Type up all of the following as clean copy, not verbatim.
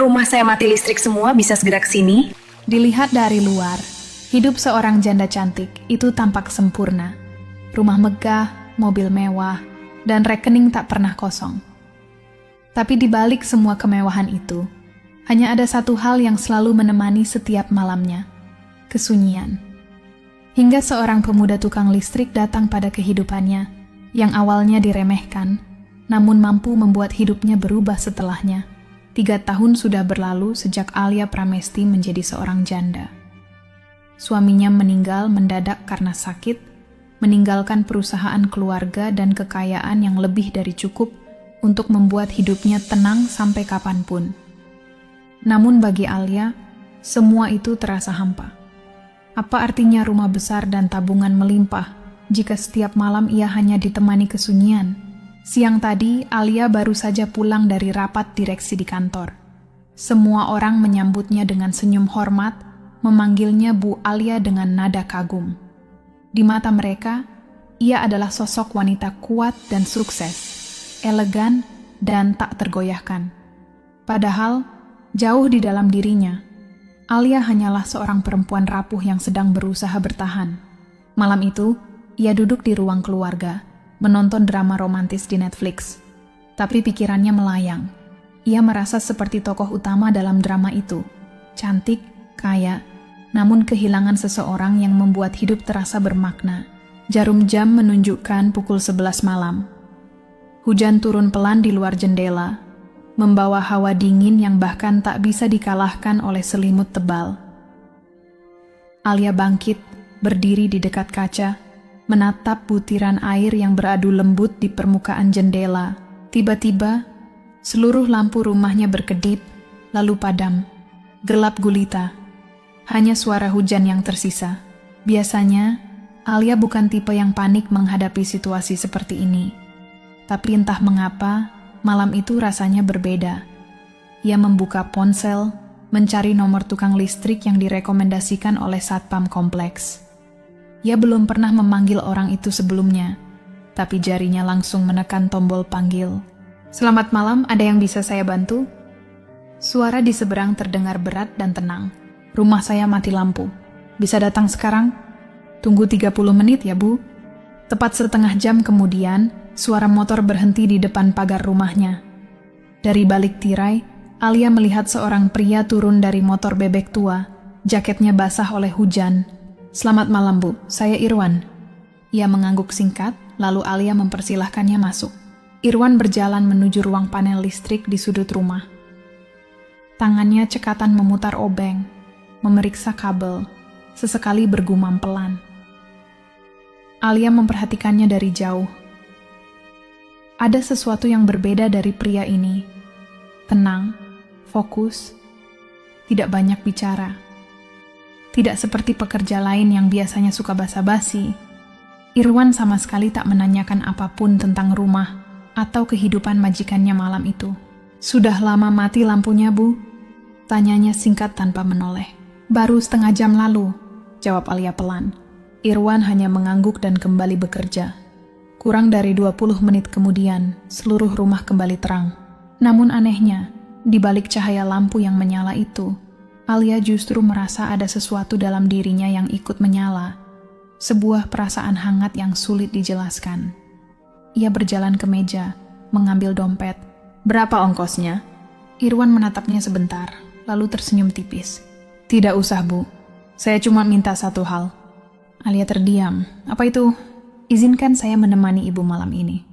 Rumah saya mati listrik semua, bisa segera ke sini? Dilihat dari luar, hidup seorang janda cantik itu tampak sempurna. Rumah megah, mobil mewah, dan rekening tak pernah kosong. Tapi di balik semua kemewahan itu, hanya ada satu hal yang selalu menemani setiap malamnya, kesunyian. Hingga seorang pemuda tukang listrik datang pada kehidupannya, yang awalnya diremehkan, namun mampu membuat hidupnya berubah setelahnya. 3 tahun sudah berlalu sejak Alia Pramesti menjadi seorang janda. Suaminya meninggal mendadak karena sakit, meninggalkan perusahaan keluarga dan kekayaan yang lebih dari cukup untuk membuat hidupnya tenang sampai kapanpun. Namun bagi Alia, semua itu terasa hampa. Apa artinya rumah besar dan tabungan melimpah jika setiap malam ia hanya ditemani kesunyian? Siang tadi, Alia baru saja pulang dari rapat direksi di kantor. Semua orang menyambutnya dengan senyum hormat, memanggilnya Bu Alia dengan nada kagum. Di mata mereka, ia adalah sosok wanita kuat dan sukses, elegan dan tak tergoyahkan. Padahal, jauh di dalam dirinya, Alia hanyalah seorang perempuan rapuh yang sedang berusaha bertahan. Malam itu, ia duduk di ruang keluarga, menonton drama romantis di Netflix. Tapi pikirannya melayang. Ia merasa seperti tokoh utama dalam drama itu. Cantik, kaya, namun kehilangan seseorang yang membuat hidup terasa bermakna. Jarum jam menunjukkan pukul 11 malam. Hujan turun pelan di luar jendela, membawa hawa dingin yang bahkan tak bisa dikalahkan oleh selimut tebal. Alia bangkit, berdiri di dekat kaca, menatap butiran air yang beradu lembut di permukaan jendela. Tiba-tiba, seluruh lampu rumahnya berkedip, lalu padam. Gelap gulita. Hanya suara hujan yang tersisa. Biasanya, Alia bukan tipe yang panik menghadapi situasi seperti ini. Tapi entah mengapa, malam itu rasanya berbeda. Ia membuka ponsel, mencari nomor tukang listrik yang direkomendasikan oleh satpam kompleks. Ia belum pernah memanggil orang itu sebelumnya, tapi jarinya langsung menekan tombol panggil. "Selamat malam, ada yang bisa saya bantu?" Suara di seberang terdengar berat dan tenang. "Rumah saya mati lampu. Bisa datang sekarang?" "Tunggu 30 menit ya, Bu." Tepat setengah jam kemudian, suara motor berhenti di depan pagar rumahnya. Dari balik tirai, Alia melihat seorang pria turun dari motor bebek tua. Jaketnya basah oleh hujan. "Selamat malam, Bu. Saya Irwan." Ia mengangguk singkat, lalu Alia mempersilahkannya masuk. Irwan berjalan menuju ruang panel listrik di sudut rumah. Tangannya cekatan memutar obeng, memeriksa kabel, sesekali bergumam pelan. Alia memperhatikannya dari jauh. Ada sesuatu yang berbeda dari pria ini. Tenang, fokus, tidak banyak bicara. Tidak seperti pekerja lain yang biasanya suka basa-basi, Irwan sama sekali tak menanyakan apapun tentang rumah atau kehidupan majikannya malam itu. "Sudah lama mati lampunya, Bu?" Tanyanya singkat tanpa menoleh. "Baru setengah jam lalu," jawab Alia pelan. Irwan hanya mengangguk dan kembali bekerja. Kurang dari 20 menit kemudian, seluruh rumah kembali terang. Namun anehnya, di balik cahaya lampu yang menyala itu, Alia justru merasa ada sesuatu dalam dirinya yang ikut menyala. Sebuah perasaan hangat yang sulit dijelaskan. Ia berjalan ke meja, mengambil dompet. "Berapa ongkosnya?" Irwan menatapnya sebentar, lalu tersenyum tipis. "Tidak usah, Bu. Saya cuma minta satu hal." Alia terdiam. "Apa itu?" "Izinkan saya menemani Ibu malam ini."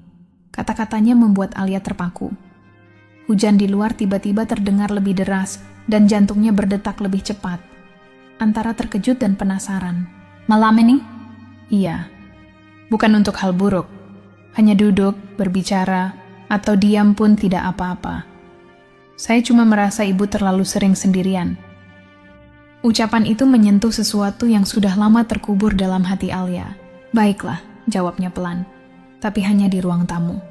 Kata-katanya membuat Alia terpaku. Hujan di luar tiba-tiba terdengar lebih deras, dan jantungnya berdetak lebih cepat. Antara terkejut dan penasaran. "Malam ini?" "Iya." "Bukan untuk hal buruk. Hanya duduk, berbicara, atau diam pun tidak apa-apa. Saya cuma merasa Ibu terlalu sering sendirian." Ucapan itu menyentuh sesuatu yang sudah lama terkubur dalam hati Alia. "Baiklah," jawabnya pelan. "Tapi hanya di ruang tamu."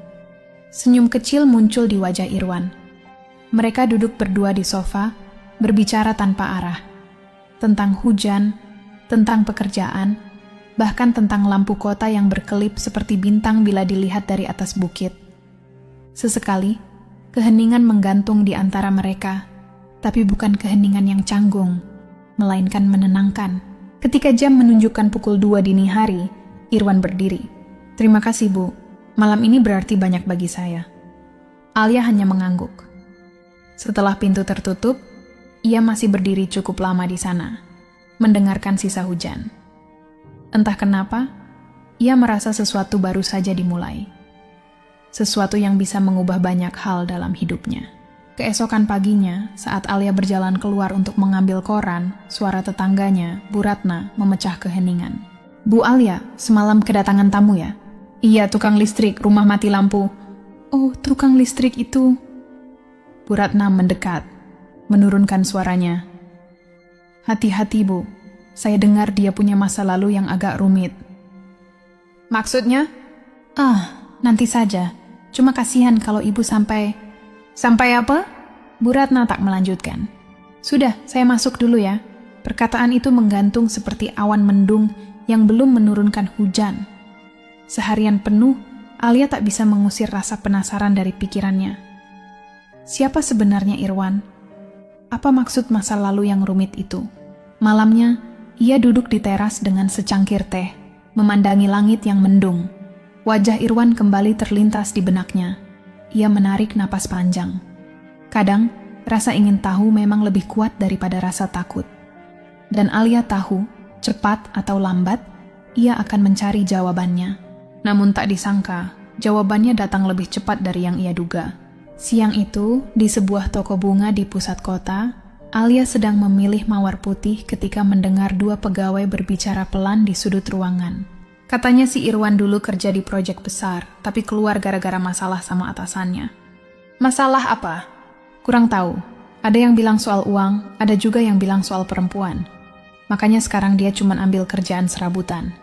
Senyum kecil muncul di wajah Irwan. Mereka duduk berdua di sofa, berbicara tanpa arah. Tentang hujan, tentang pekerjaan, bahkan tentang lampu kota yang berkelip seperti bintang bila dilihat dari atas bukit. Sesekali, keheningan menggantung di antara mereka, tapi bukan keheningan yang canggung, melainkan menenangkan. Ketika jam menunjukkan pukul 2 dini hari, Irwan berdiri. "Terima kasih, Bu. Malam ini berarti banyak bagi saya." Alia hanya mengangguk. Setelah pintu tertutup, ia masih berdiri cukup lama di sana, mendengarkan sisa hujan. Entah kenapa, ia merasa sesuatu baru saja dimulai. Sesuatu yang bisa mengubah banyak hal dalam hidupnya. Keesokan paginya, saat Alia berjalan keluar untuk mengambil koran, suara tetangganya, Bu Ratna, memecah keheningan. "Bu Alia, semalam kedatangan tamu ya?" "Iya, tukang listrik, rumah mati lampu." "Oh, tukang listrik itu." Bu Ratna mendekat, menurunkan suaranya. "Hati-hati, Bu. Saya dengar dia punya masa lalu yang agak rumit." "Maksudnya?" Nanti saja. Cuma kasihan kalau ibu sampai..." "Sampai apa?" Bu Ratna tak melanjutkan. "Sudah, saya masuk dulu ya." Perkataan itu menggantung seperti awan mendung yang belum menurunkan hujan. Seharian penuh, Alia tak bisa mengusir rasa penasaran dari pikirannya. Siapa sebenarnya Irwan? Apa maksud masa lalu yang rumit itu? Malamnya, ia duduk di teras dengan secangkir teh, memandangi langit yang mendung. Wajah Irwan kembali terlintas di benaknya. Ia menarik napas panjang. Kadang, rasa ingin tahu memang lebih kuat daripada rasa takut. Dan Alia tahu, cepat atau lambat, ia akan mencari jawabannya. Namun tak disangka, jawabannya datang lebih cepat dari yang ia duga. Siang itu, di sebuah toko bunga di pusat kota, Alia sedang memilih mawar putih ketika mendengar 2 pegawai berbicara pelan di sudut ruangan. Katanya si Irwan dulu kerja di proyek besar, tapi keluar gara-gara masalah sama atasannya. "Masalah apa?" "Kurang tahu. Ada yang bilang soal uang, ada juga yang bilang soal perempuan. Makanya sekarang dia cuma ambil kerjaan serabutan."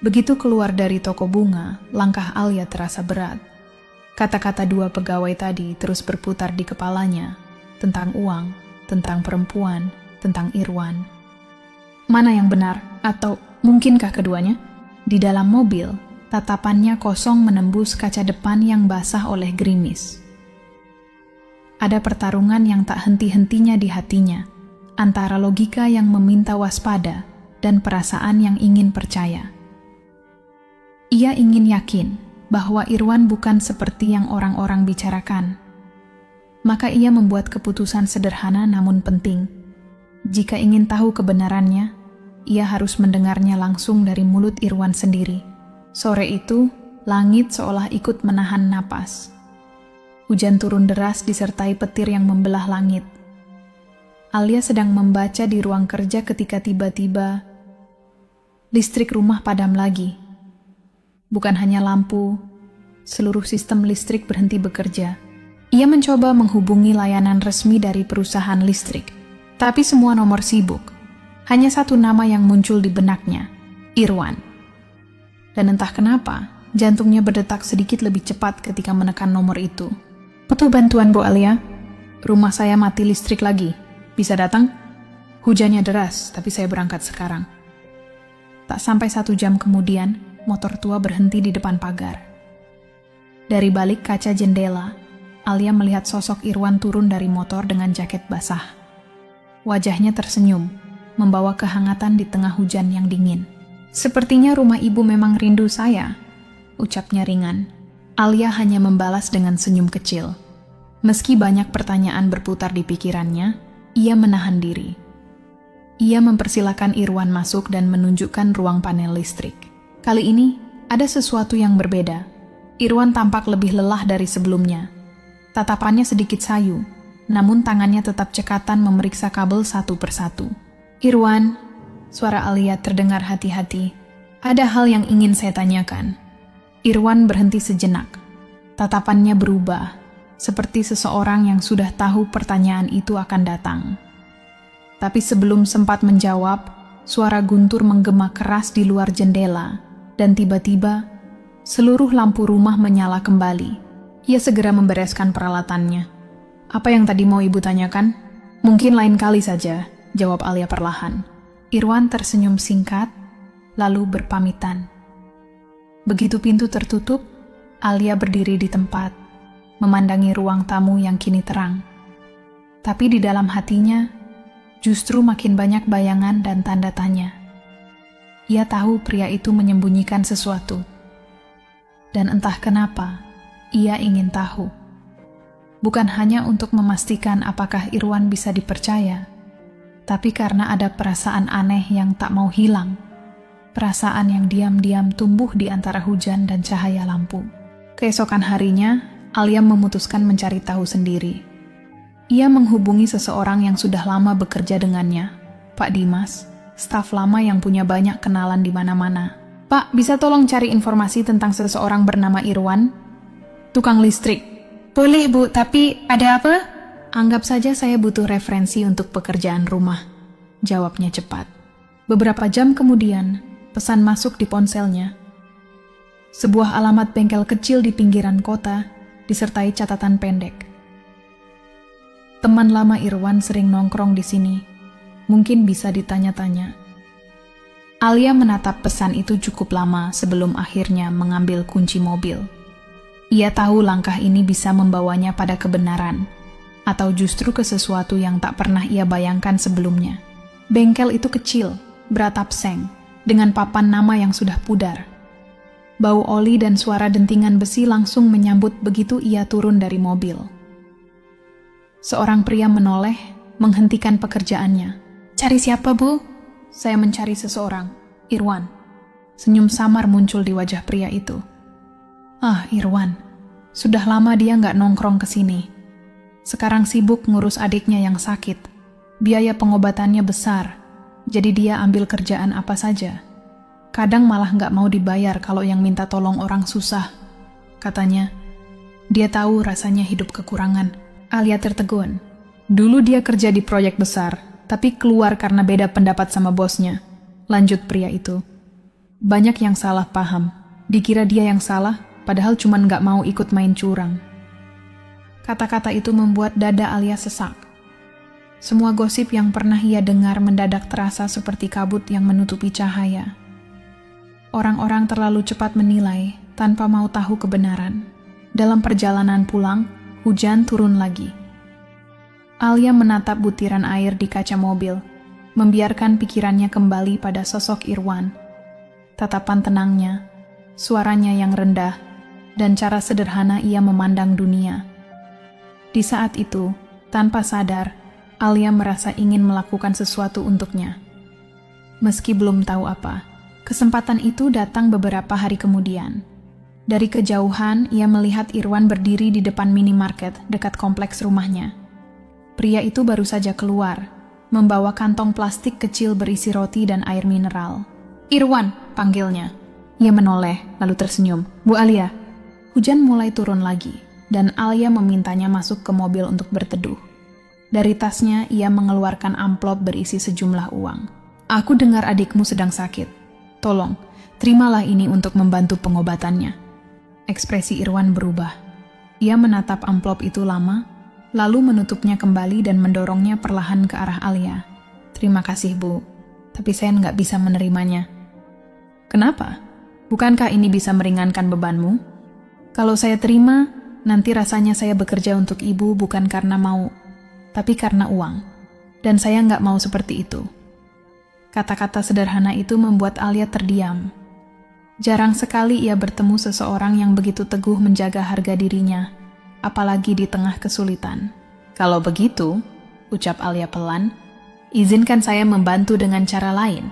Begitu keluar dari toko bunga, langkah Alia terasa berat. Kata-kata 2 pegawai tadi terus berputar di kepalanya, tentang uang, tentang perempuan, tentang Irwan. Mana yang benar? Atau mungkinkah keduanya? Di dalam mobil, tatapannya kosong menembus kaca depan yang basah oleh gerimis. Ada pertarungan yang tak henti-hentinya di hatinya, antara logika yang meminta waspada dan perasaan yang ingin percaya. Ia ingin yakin bahwa Irwan bukan seperti yang orang-orang bicarakan. Maka ia membuat keputusan sederhana namun penting. Jika ingin tahu kebenarannya, ia harus mendengarnya langsung dari mulut Irwan sendiri. Sore itu, langit seolah ikut menahan napas. Hujan turun deras disertai petir yang membelah langit. Alia sedang membaca di ruang kerja ketika tiba-tiba listrik rumah padam lagi. Bukan hanya lampu, seluruh sistem listrik berhenti bekerja. Ia mencoba menghubungi layanan resmi dari perusahaan listrik, tapi semua nomor sibuk. Hanya satu nama yang muncul di benaknya, Irwan. Dan entah kenapa, jantungnya berdetak sedikit lebih cepat ketika menekan nomor itu. "Butuh bantuan, Bu Alia? Rumah saya mati listrik lagi. Bisa datang? Hujannya deras, tapi saya berangkat sekarang." Tak sampai 1 jam kemudian, motor tua berhenti di depan pagar. Dari balik kaca jendela, Alia melihat sosok Irwan turun dari motor dengan jaket basah. Wajahnya tersenyum, membawa kehangatan di tengah hujan yang dingin. "Sepertinya rumah ibu memang rindu saya," ucapnya ringan. Alia hanya membalas dengan senyum kecil. Meski banyak pertanyaan berputar di pikirannya, ia menahan diri. Ia mempersilakan Irwan masuk dan menunjukkan ruang panel listrik. Kali ini, ada sesuatu yang berbeda. Irwan tampak lebih lelah dari sebelumnya. Tatapannya sedikit sayu, namun tangannya tetap cekatan memeriksa kabel satu persatu. "Irwan," suara Alia terdengar hati-hati, "ada hal yang ingin saya tanyakan." Irwan berhenti sejenak. Tatapannya berubah, seperti seseorang yang sudah tahu pertanyaan itu akan datang. Tapi sebelum sempat menjawab, suara guntur menggema keras di luar jendela, dan tiba-tiba, seluruh lampu rumah menyala kembali. Ia segera membereskan peralatannya. "Apa yang tadi mau ibu tanyakan?" "Mungkin lain kali saja," jawab Alia perlahan. Irwan tersenyum singkat, lalu berpamitan. Begitu pintu tertutup, Alia berdiri di tempat, memandangi ruang tamu yang kini terang. Tapi di dalam hatinya, justru makin banyak bayangan dan tanda tanya. Ia tahu pria itu menyembunyikan sesuatu. Dan entah kenapa, ia ingin tahu. Bukan hanya untuk memastikan apakah Irwan bisa dipercaya, tapi karena ada perasaan aneh yang tak mau hilang. Perasaan yang diam-diam tumbuh di antara hujan dan cahaya lampu. Keesokan harinya, Alia memutuskan mencari tahu sendiri. Ia menghubungi seseorang yang sudah lama bekerja dengannya, Pak Dimas, staf lama yang punya banyak kenalan di mana-mana. Pak, bisa tolong cari informasi tentang seseorang bernama Irwan? Tukang listrik. Boleh, Bu, tapi ada apa? Anggap saja saya butuh referensi untuk pekerjaan rumah. Jawabnya cepat. Beberapa jam kemudian, pesan masuk di ponselnya. Sebuah alamat bengkel kecil di pinggiran kota, disertai catatan pendek. Teman lama Irwan sering nongkrong di sini. Mungkin bisa ditanya-tanya. Alia menatap pesan itu cukup lama sebelum akhirnya mengambil kunci mobil. Ia tahu langkah ini bisa membawanya pada kebenaran, atau justru ke sesuatu yang tak pernah ia bayangkan sebelumnya. Bengkel itu kecil, beratap seng, dengan papan nama yang sudah pudar. Bau oli dan suara dentingan besi langsung menyambut begitu ia turun dari mobil. Seorang pria menoleh, menghentikan pekerjaannya. Cari siapa, Bu? Saya mencari seseorang, Irwan. Senyum samar muncul di wajah pria itu. Ah, Irwan. Sudah lama dia nggak nongkrong ke sini. Sekarang sibuk ngurus adiknya yang sakit. Biaya pengobatannya besar, jadi dia ambil kerjaan apa saja. Kadang malah nggak mau dibayar kalau yang minta tolong orang susah. Katanya, dia tahu rasanya hidup kekurangan. Alia tertegun. Dulu dia kerja di proyek besar, tapi keluar karena beda pendapat sama bosnya. Lanjut pria itu. Banyak yang salah paham. Dikira dia yang salah, padahal cuman nggak mau ikut main curang. Kata-kata itu membuat dada Alia sesak. Semua gosip yang pernah ia dengar mendadak terasa seperti kabut yang menutupi cahaya. Orang-orang terlalu cepat menilai tanpa mau tahu kebenaran. Dalam perjalanan pulang, hujan turun lagi. Alia menatap butiran air di kaca mobil, membiarkan pikirannya kembali pada sosok Irwan. Tatapan tenangnya, suaranya yang rendah, dan cara sederhana ia memandang dunia. Di saat itu, tanpa sadar, Alia merasa ingin melakukan sesuatu untuknya. Meski belum tahu apa, kesempatan itu datang beberapa hari kemudian. Dari kejauhan, ia melihat Irwan berdiri di depan minimarket dekat kompleks rumahnya. Pria itu baru saja keluar, membawa kantong plastik kecil berisi roti dan air mineral. Irwan, panggilnya. Ia menoleh, lalu tersenyum. Bu Alia. Hujan mulai turun lagi, dan Alia memintanya masuk ke mobil untuk berteduh. Dari tasnya, ia mengeluarkan amplop berisi sejumlah uang. Aku dengar adikmu sedang sakit. Tolong, terimalah ini untuk membantu pengobatannya. Ekspresi Irwan berubah. Ia menatap amplop itu lama, lalu menutupnya kembali dan mendorongnya perlahan ke arah Alia. Terima kasih, Bu, tapi saya nggak bisa menerimanya. Kenapa? Bukankah ini bisa meringankan bebanmu? Kalau saya terima, nanti rasanya saya bekerja untuk ibu bukan karena mau, tapi karena uang. Dan saya nggak mau seperti itu. Kata-kata sederhana itu membuat Alia terdiam. Jarang sekali ia bertemu seseorang yang begitu teguh menjaga harga dirinya, apalagi di tengah kesulitan. Kalau begitu, ucap Alia pelan, izinkan saya membantu dengan cara lain.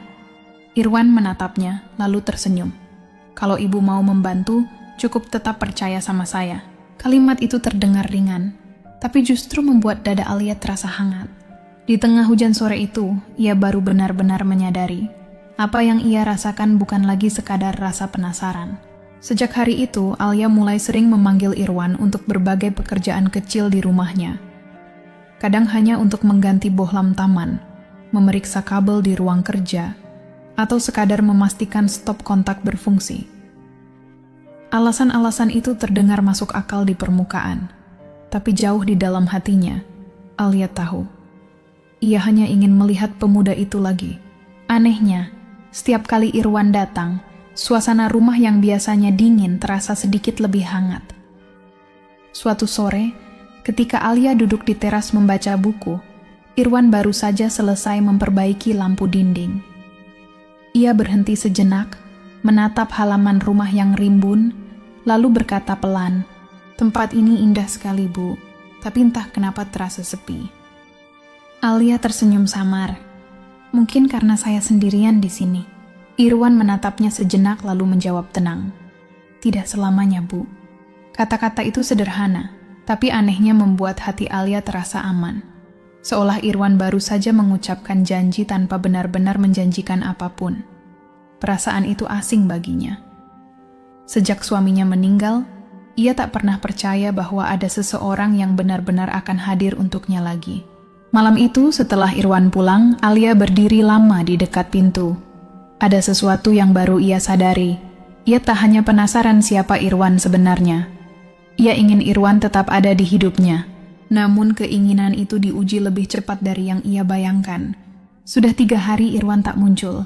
Irwan menatapnya, lalu tersenyum. Kalau ibu mau membantu, cukup tetap percaya sama saya. Kalimat itu terdengar ringan, tapi justru membuat dada Alia terasa hangat. Di tengah hujan sore itu, ia baru benar-benar menyadari apa yang ia rasakan bukan lagi sekadar rasa penasaran. Sejak hari itu, Alia mulai sering memanggil Irwan untuk berbagai pekerjaan kecil di rumahnya. Kadang hanya untuk mengganti bohlam taman, memeriksa kabel di ruang kerja, atau sekadar memastikan stop kontak berfungsi. Alasan-alasan itu terdengar masuk akal di permukaan, tapi jauh di dalam hatinya, Alia tahu. Ia hanya ingin melihat pemuda itu lagi. Anehnya, setiap kali Irwan datang, suasana rumah yang biasanya dingin terasa sedikit lebih hangat. Suatu sore, Ketika Alia duduk di teras membaca buku, Irwan baru saja selesai memperbaiki lampu dinding. Ia berhenti sejenak, menatap halaman rumah yang rimbun, lalu berkata pelan, "Tempat ini indah sekali, Bu, tapi entah kenapa terasa sepi." Alia tersenyum samar. "Mungkin karena saya sendirian di sini." Irwan menatapnya sejenak lalu menjawab tenang, "Tidak selamanya, Bu." Kata-kata itu sederhana, tapi anehnya membuat hati Alia terasa aman. Seolah Irwan baru saja mengucapkan janji tanpa benar-benar menjanjikan apapun. Perasaan itu asing baginya. Sejak suaminya meninggal, ia tak pernah percaya bahwa ada seseorang yang benar-benar akan hadir untuknya lagi. Malam itu, setelah Irwan pulang, Alia berdiri lama di dekat pintu. Ada sesuatu yang baru ia sadari. Ia tak hanya penasaran siapa Irwan sebenarnya. Ia ingin Irwan tetap ada di hidupnya. Namun keinginan itu diuji lebih cepat dari yang ia bayangkan. Sudah 3 hari Irwan tak muncul.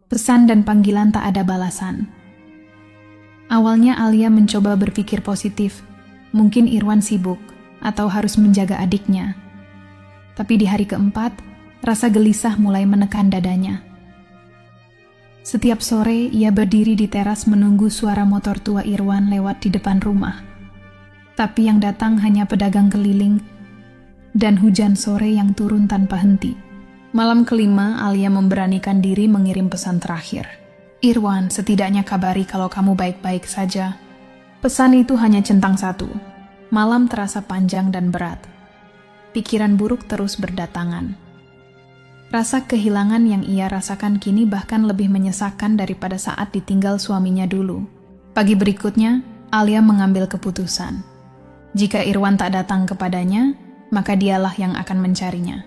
Pesan dan panggilan tak ada balasan. Awalnya Alia mencoba berpikir positif. Mungkin Irwan sibuk atau harus menjaga adiknya. Tapi di hari keempat, rasa gelisah mulai menekan dadanya. Setiap sore ia berdiri di teras menunggu suara motor tua Irwan lewat di depan rumah. Tapi yang datang hanya pedagang keliling dan hujan sore yang turun tanpa henti. Malam kelima, Alia memberanikan diri mengirim pesan terakhir. "Irwan, setidaknya kabari kalau kamu baik-baik saja." Pesan itu hanya centang 1. Malam terasa panjang dan berat. Pikiran buruk terus berdatangan. Rasa kehilangan yang ia rasakan kini bahkan lebih menyesakan daripada saat ditinggal suaminya dulu. Pagi berikutnya, Alia mengambil keputusan. Jika Irwan tak datang kepadanya, maka dialah yang akan mencarinya.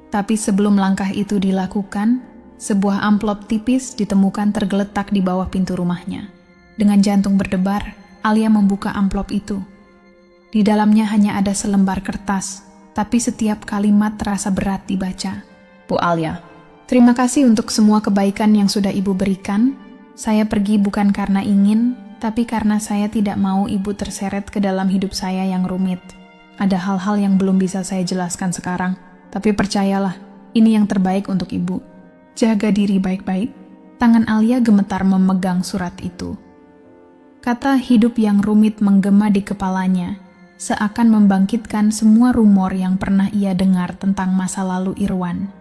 Tapi sebelum langkah itu dilakukan, sebuah amplop tipis ditemukan tergeletak di bawah pintu rumahnya. Dengan jantung berdebar, Alia membuka amplop itu. Di dalamnya hanya ada selembar kertas, tapi setiap kalimat terasa berat dibaca. "Bu Alia, terima kasih untuk semua kebaikan yang sudah Ibu berikan. Saya pergi bukan karena ingin, tapi karena saya tidak mau Ibu terseret ke dalam hidup saya yang rumit. Ada hal-hal yang belum bisa saya jelaskan sekarang, tapi percayalah, ini yang terbaik untuk Ibu. Jaga diri baik-baik." Tangan Alia gemetar memegang surat itu. Kata hidup yang rumit menggema di kepalanya, seakan membangkitkan semua rumor yang pernah ia dengar tentang masa lalu Irwan.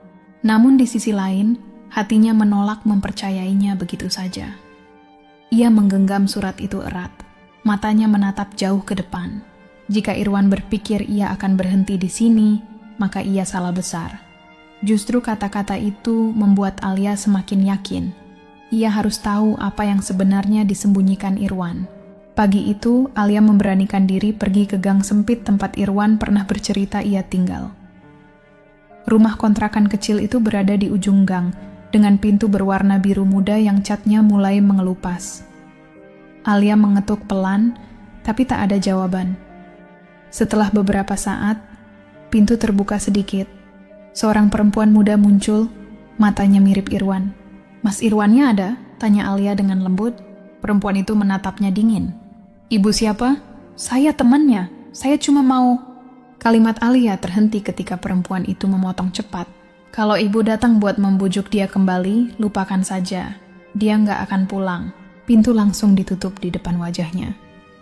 Namun di sisi lain, hatinya menolak mempercayainya begitu saja. Ia menggenggam surat itu erat, matanya menatap jauh ke depan. Jika Irwan berpikir ia akan berhenti di sini, maka ia salah besar. Justru kata-kata itu membuat Alia semakin yakin. Ia harus tahu apa yang sebenarnya disembunyikan Irwan. Pagi itu, Alia memberanikan diri pergi ke gang sempit tempat Irwan pernah bercerita ia tinggal. Rumah kontrakan kecil itu berada di ujung gang, dengan pintu berwarna biru muda yang catnya mulai mengelupas. Alia mengetuk pelan, tapi tak ada jawaban. Setelah beberapa saat, pintu terbuka sedikit. Seorang perempuan muda muncul, matanya mirip Irwan. "Mas Irwannya ada?" tanya Alia dengan lembut. Perempuan itu menatapnya dingin. "Ibu siapa?" "Saya temannya. Saya cuma mau..." Kalimat Alia terhenti ketika perempuan itu memotong cepat. "Kalau ibu datang buat membujuk dia kembali, lupakan saja. Dia nggak akan pulang." Pintu langsung ditutup di depan wajahnya.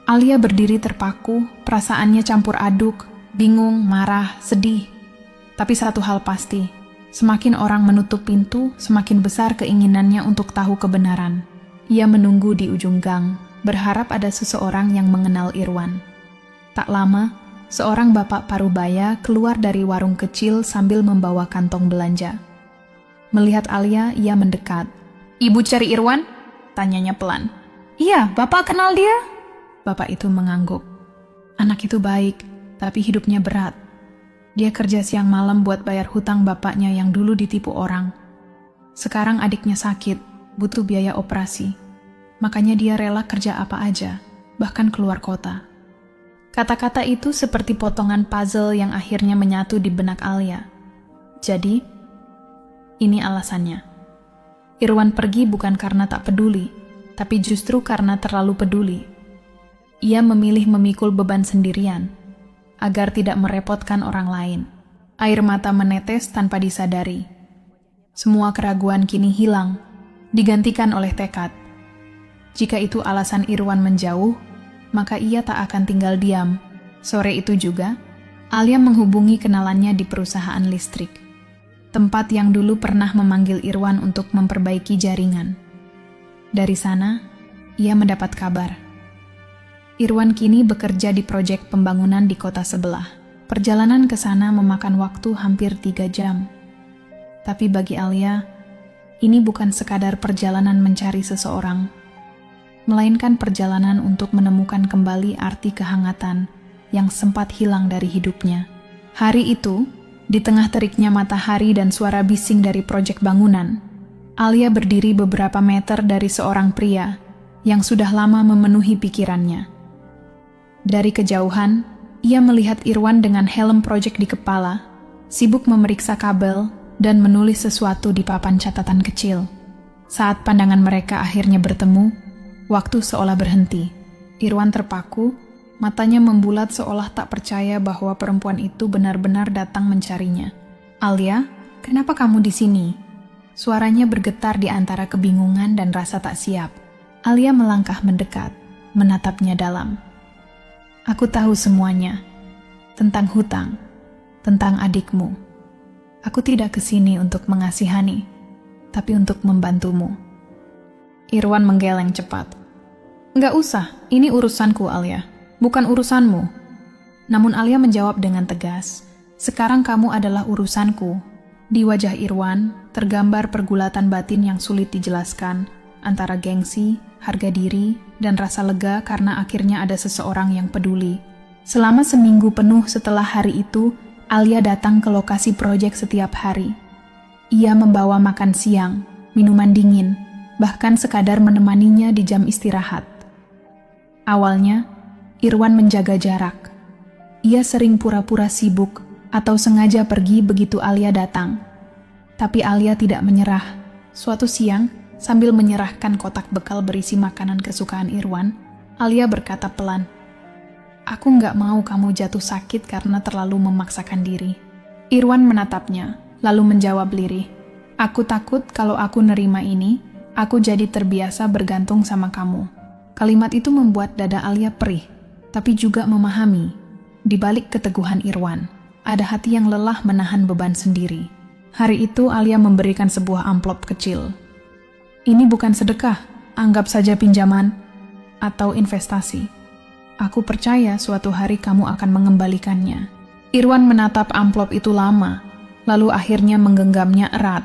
Alia berdiri terpaku, perasaannya campur aduk, bingung, marah, sedih. Tapi satu hal pasti, semakin orang menutup pintu, semakin besar keinginannya untuk tahu kebenaran. Ia menunggu di ujung gang, berharap ada seseorang yang mengenal Irwan. Tak lama, seorang bapak parubaya keluar dari warung kecil sambil membawa kantong belanja. Melihat Alia, ia mendekat. "Ibu cari Irwan?" tanyanya pelan. "Iya, Bapak kenal dia?" Bapak itu mengangguk. "Anak itu baik, tapi hidupnya berat. Dia kerja siang malam buat bayar hutang bapaknya yang dulu ditipu orang. Sekarang adiknya sakit, butuh biaya operasi. Makanya dia rela kerja apa aja, bahkan keluar kota." Kata-kata itu seperti potongan puzzle yang akhirnya menyatu di benak Alia. Jadi, ini alasannya. Irwan pergi bukan karena tak peduli, tapi justru karena terlalu peduli. Ia memilih memikul beban sendirian, agar tidak merepotkan orang lain. Air mata menetes tanpa disadari. Semua keraguan kini hilang, digantikan oleh tekad. Jika itu alasan Irwan menjauh, maka ia tak akan tinggal diam. Sore itu juga, Alia menghubungi kenalannya di perusahaan listrik, tempat yang dulu pernah memanggil Irwan untuk memperbaiki jaringan. Dari sana, ia mendapat kabar. Irwan kini bekerja di proyek pembangunan di kota sebelah. Perjalanan ke sana memakan waktu hampir 3 jam. Tapi bagi Alia, ini bukan sekadar perjalanan mencari seseorang, melainkan perjalanan untuk menemukan kembali arti kehangatan yang sempat hilang dari hidupnya. Hari itu, di tengah teriknya matahari dan suara bising dari proyek bangunan, Alia berdiri beberapa meter dari seorang pria yang sudah lama memenuhi pikirannya. Dari kejauhan, ia melihat Irwan dengan helm proyek di kepala, sibuk memeriksa kabel dan menulis sesuatu di papan catatan kecil. Saat pandangan mereka akhirnya bertemu, waktu seolah berhenti. Irwan terpaku, matanya membulat seolah tak percaya bahwa perempuan itu benar-benar datang mencarinya. "Alia, kenapa kamu di sini?" Suaranya bergetar di antara kebingungan dan rasa tak siap. Alia melangkah mendekat, menatapnya dalam. "Aku tahu semuanya, tentang hutang, tentang adikmu. Aku tidak kesini untuk mengasihani, tapi untuk membantumu." Irwan menggeleng cepat. "Nggak usah, ini urusanku Alia, bukan urusanmu." Namun Alia menjawab dengan tegas, "Sekarang kamu adalah urusanku." Di wajah Irwan tergambar pergulatan batin yang sulit dijelaskan, antara gengsi, harga diri, dan rasa lega karena akhirnya ada seseorang yang peduli. Selama seminggu penuh setelah hari itu, Alia datang ke lokasi proyek setiap hari. Ia membawa makan siang, minuman dingin, bahkan sekadar menemaninya di jam istirahat. Awalnya, Irwan menjaga jarak. Ia sering pura-pura sibuk atau sengaja pergi begitu Alia datang. Tapi Alia tidak menyerah. Suatu siang, sambil menyerahkan kotak bekal berisi makanan kesukaan Irwan, Alia berkata pelan, "Aku nggak mau kamu jatuh sakit karena terlalu memaksakan diri." Irwan menatapnya, lalu menjawab lirih, "Aku takut kalau aku nerima ini, aku jadi terbiasa bergantung sama kamu." Kalimat itu membuat dada Alia perih, tapi juga memahami, di balik keteguhan Irwan, ada hati yang lelah menahan beban sendiri. Hari itu Alia memberikan sebuah amplop kecil. "Ini bukan sedekah, anggap saja pinjaman atau investasi. Aku percaya suatu hari kamu akan mengembalikannya." Irwan menatap amplop itu lama, lalu akhirnya menggenggamnya erat.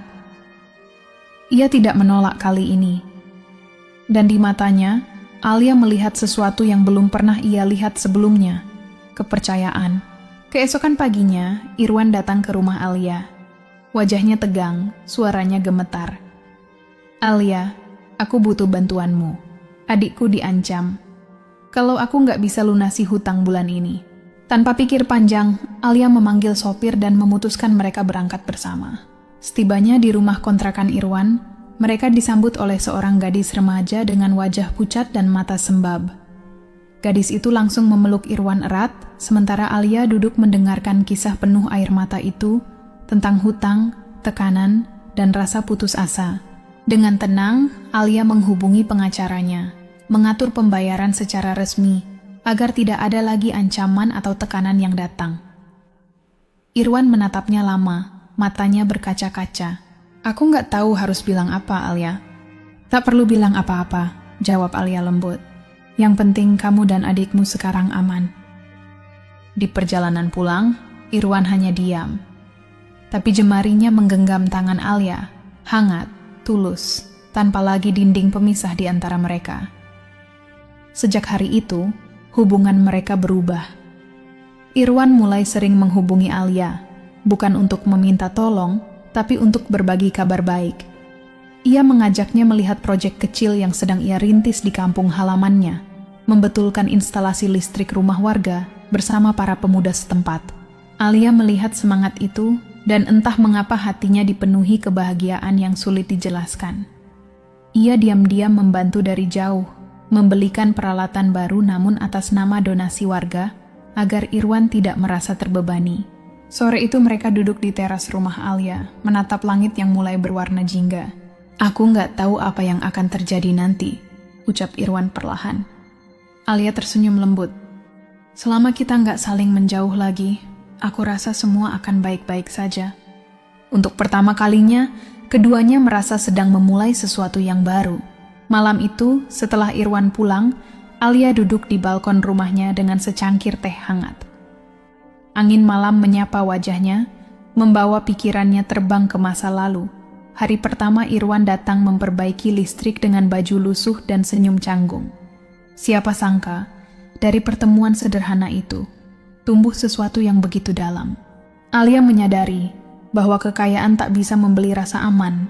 Ia tidak menolak kali ini. Dan di matanya, Alia melihat sesuatu yang belum pernah ia lihat sebelumnya, kepercayaan. Keesokan paginya, Irwan datang ke rumah Alia. Wajahnya tegang, suaranya gemetar. "Alia, aku butuh bantuanmu. Adikku diancam. Kalau aku nggak bisa lunasi hutang bulan ini." Tanpa pikir panjang, Alia memanggil sopir dan memutuskan mereka berangkat bersama. Setibanya di rumah kontrakan Irwan, mereka disambut oleh seorang gadis remaja dengan wajah pucat dan mata sembab. Gadis itu langsung memeluk Irwan erat, sementara Alia duduk mendengarkan kisah penuh air mata itu tentang hutang, tekanan, dan rasa putus asa. Dengan tenang, Alia menghubungi pengacaranya, mengatur pembayaran secara resmi, agar tidak ada lagi ancaman atau tekanan yang datang. Irwan menatapnya lama, matanya berkaca-kaca. "Aku nggak tahu harus bilang apa, Alia." "Tak perlu bilang apa-apa," jawab Alia lembut. "Yang penting kamu dan adikmu sekarang aman." Di perjalanan pulang, Irwan hanya diam. Tapi jemarinya menggenggam tangan Alia, hangat, tulus, tanpa lagi dinding pemisah di antara mereka. Sejak hari itu, hubungan mereka berubah. Irwan mulai sering menghubungi Alia, bukan untuk meminta tolong, tapi untuk berbagi kabar baik. Ia mengajaknya melihat proyek kecil yang sedang ia rintis di kampung halamannya, membetulkan instalasi listrik rumah warga bersama para pemuda setempat. Alia melihat semangat itu, dan entah mengapa hatinya dipenuhi kebahagiaan yang sulit dijelaskan. Ia diam-diam membantu dari jauh, membelikan peralatan baru namun atas nama donasi warga, agar Irwan tidak merasa terbebani. Sore itu mereka duduk di teras rumah Alia, menatap langit yang mulai berwarna jingga. "Aku nggak tahu apa yang akan terjadi nanti," ucap Irwan perlahan. Alia tersenyum lembut. "Selama kita nggak saling menjauh lagi, aku rasa semua akan baik-baik saja." Untuk pertama kalinya, keduanya merasa sedang memulai sesuatu yang baru. Malam itu, setelah Irwan pulang, Alia duduk di balkon rumahnya dengan secangkir teh hangat. Angin malam menyapa wajahnya, membawa pikirannya terbang ke masa lalu. Hari pertama Irwan datang memperbaiki listrik dengan baju lusuh dan senyum canggung. Siapa sangka, dari pertemuan sederhana itu, tumbuh sesuatu yang begitu dalam. Alia menyadari bahwa kekayaan tak bisa membeli rasa aman,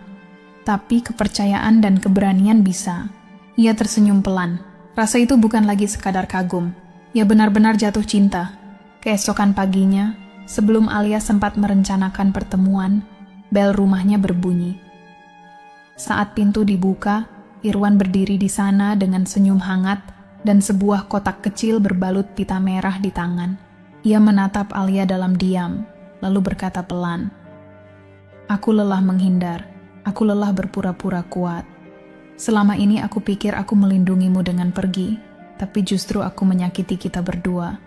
tapi kepercayaan dan keberanian bisa. Ia tersenyum pelan. Rasa itu bukan lagi sekadar kagum. Ia benar-benar jatuh cinta. Keesokan paginya, sebelum Alia sempat merencanakan pertemuan, bel rumahnya berbunyi. Saat pintu dibuka, Irwan berdiri di sana dengan senyum hangat dan sebuah kotak kecil berbalut pita merah di tangan. Ia menatap Alia dalam diam, lalu berkata pelan, "Aku lelah menghindar, aku lelah berpura-pura kuat. Selama ini aku pikir aku melindungimu dengan pergi, tapi justru aku menyakiti kita berdua.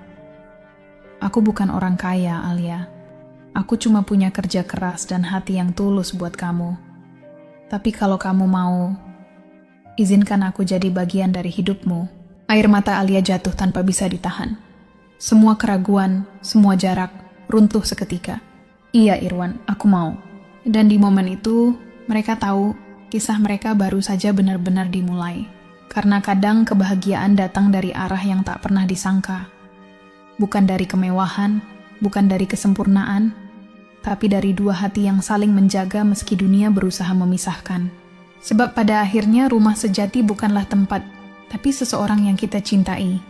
Aku bukan orang kaya, Alia. Aku cuma punya kerja keras dan hati yang tulus buat kamu. Tapi kalau kamu mau, izinkan aku jadi bagian dari hidupmu." Air mata Alia jatuh tanpa bisa ditahan. Semua keraguan, semua jarak, runtuh seketika. "Iya Irwan, aku mau." Dan di momen itu, mereka tahu kisah mereka baru saja benar-benar dimulai. Karena kadang kebahagiaan datang dari arah yang tak pernah disangka. Bukan dari kemewahan, bukan dari kesempurnaan, tapi dari dua hati yang saling menjaga meski dunia berusaha memisahkan. Sebab pada akhirnya rumah sejati bukanlah tempat, tapi seseorang yang kita cintai.